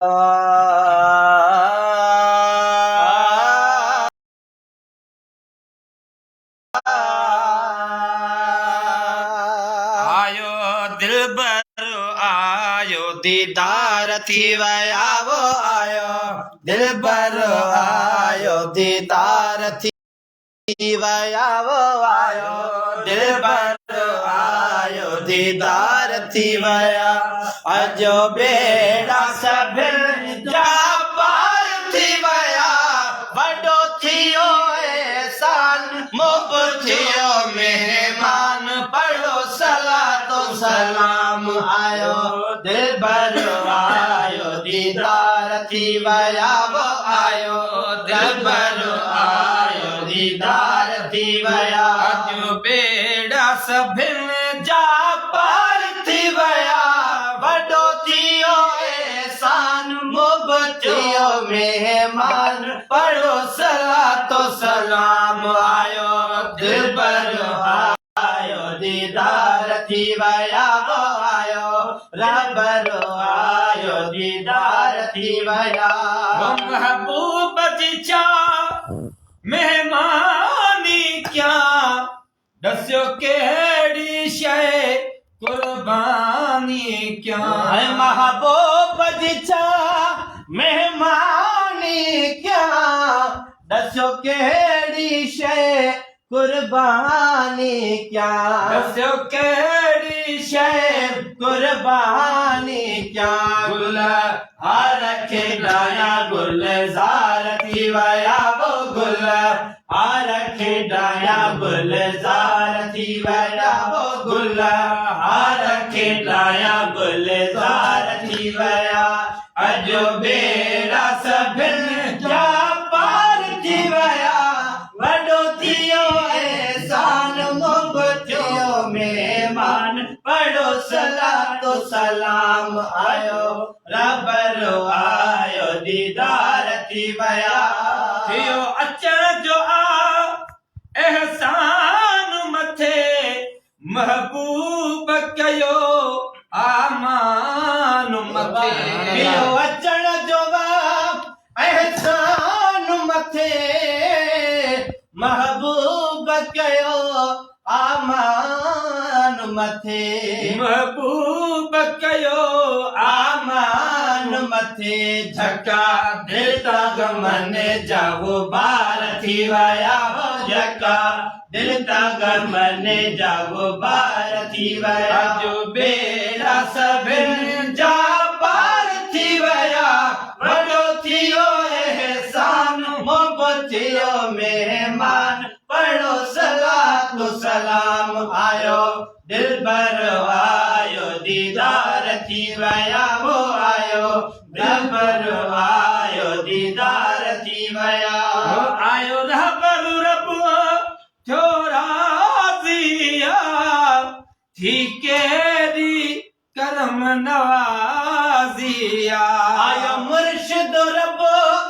आयो दिलबर आयो दीदार थी वयावो आयो दिलबर आयो दीदार थी वयावो आयो दिलबर आयो दीदार थी वया अजो बेड़ा सभिन जा पार थी वया वडो थियो एहसान मुब थियो मेहमान पढ़ो सलातो सलाम आयो दिलबर आयो दीदार थी वया वो आयो दिलबर आयो दीदार थी वया अजो बेड़ा सभिन जा पार थी वया वडो थियो एहसान मुब थियो मेहमान पढ़ो सलातो सलाम आयो दिलबर आयो दीदार थी वया वो आयो रबर आयो दीदार थी वया महबूब जी चा मेहमानी क्या दस्यो केड़ी शय कुर्बानी क्या है महबूब जी चा मेहमानी क्या दस्यो केड़ी शय कुर्बानी क्या दस्यो केड़ी शय कुर्बानी क्या गुल हार खिलाया गुलजार थी वया वो गुल हार खिलाया गुलजार थी वया वो गुल हार खिलाया गुलजार थी वया अजो बेड़ा सभिन जा पार थी वया वडो थियो एहसान मुब थियो मेहमान पढ़ो सलातो सलाम आयो रबर आयो दीदार थी वया थियो अचण जो एहसान मथे महबूब कयो आमान मथे थियो अचण जो एहसान मथे महबूब कयो आमान मथे महबूब कयो आमान मथे झका दिलता गमन जाओ बार थी वया झका दिलता गमन जाओ बार थी वया जो बेड़ा सभिन जा पार थी वया वडो थियो एहसान मुब थियो मेहमान पढ़ो सलातो सलाम आयो दिलबर आयो दीदार थी वया वो आयो दिलबर आयो दीदार थी वया आयो रहबर रब थो राज़िया थी केरी करम नवाज़िया आयो मुर्शिद रब